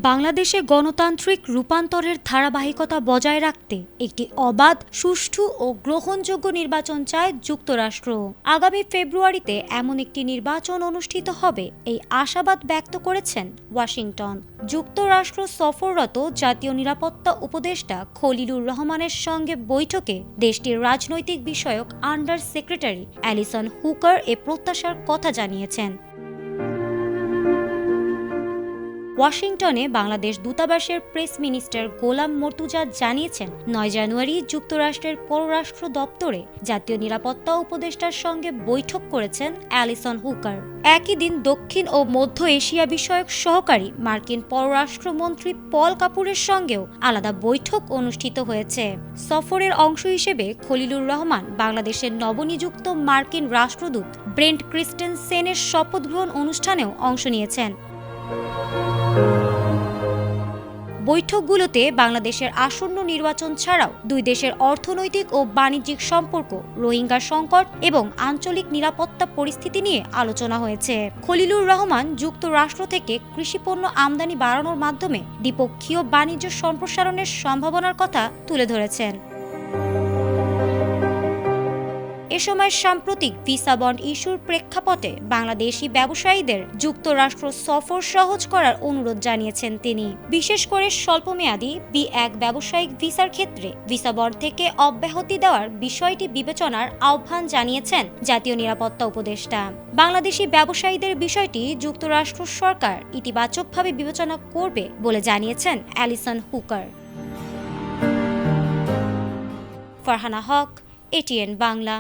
বাংলাদেশে গণতান্ত্রিক রূপান্তরের ধারাবাহিকতা বজায় রাখতে একটি অবাধ, সুষ্ঠু ও গ্রহণযোগ্য নির্বাচন চায় যুক্তরাষ্ট্র। আগামী ফেব্রুয়ারিতে এমন একটি নির্বাচন অনুষ্ঠিত হবে এই আশাবাদ ব্যক্ত করেছেন ওয়াশিংটন। যুক্তরাষ্ট্র সফররত জাতীয় নিরাপত্তা উপদেষ্টা খলিলুর রহমানের সঙ্গে বৈঠকে দেশটির রাজনৈতিক বিষয়ক আন্ডার সেক্রেটারি অ্যালিসন হুকার এ প্রত্যাশার কথা জানিয়েছেন। ওয়াশিংটনে বাংলাদেশ দূতাবাসের প্রেস মিনিস্টার গোলাম মর্তুজা জানিয়েছেন, 9 জানুয়ারি যুক্তরাষ্ট্রের পররাষ্ট্র দপ্তরে জাতীয় নিরাপত্তা উপদেষ্টার সঙ্গে বৈঠক করেছেন অ্যালিসন হুকার। একই দিন দক্ষিণ ও মধ্য এশিয়া বিষয়ক সহকারী মার্কিন পররাষ্ট্রমন্ত্রী পল কাপুরের সঙ্গেও আলাদা বৈঠক অনুষ্ঠিত হয়েছে। সফরের অংশ হিসেবে খলিলুর রহমান বাংলাদেশের নবনিযুক্ত মার্কিন রাষ্ট্রদূত ব্রেন্ট ক্রিস্টেনসেনের শপথ গ্রহণ অনুষ্ঠানেও অংশ নিয়েছেন। বৈঠকগুলোতে বাংলাদেশের আসন্ন নির্বাচন ছাড়াও দুই দেশের অর্থনৈতিক ও বাণিজ্যিক সম্পর্ক, রোহিঙ্গা সংকট এবং আঞ্চলিক নিরাপত্তা পরিস্থিতি নিয়ে আলোচনা হয়েছে। খলিলুর রহমান যুক্তরাষ্ট্র থেকে কৃষিপণ্য আমদানি বাড়ানোর মাধ্যমে দ্বিপক্ষীয় বাণিজ্য সম্প্রসারণের সম্ভাবনার কথা তুলে ধরেছেন। এ সময় সাম্প্রতিক ভিসা বন্ড ইস্যুর প্রেক্ষাপটে বাংলাদেশি ব্যবসায়ীদের যুক্তরাষ্ট্র সফর সহজ করার অনুরোধ জানিয়েছেন তিনি। বিশেষ করে স্বল্পমেয়াদী B1 ব্যবসায়িক ভিসার ক্ষেত্রে ভিসা বন্ড থেকে অব্যাহতি দেওয়ার বিষয়টি বিবেচনার আহ্বান জানিয়েছেন জাতীয় নিরাপত্তা উপদেষ্টা। বাংলাদেশি ব্যবসায়ীদের বিষয়টি যুক্তরাষ্ট্র সরকার ইতিবাচকভাবে বিবেচনা করবে বলে জানিয়েছেন অ্যালিসন হুকার। ফারহানা হক, ATN বাংলা।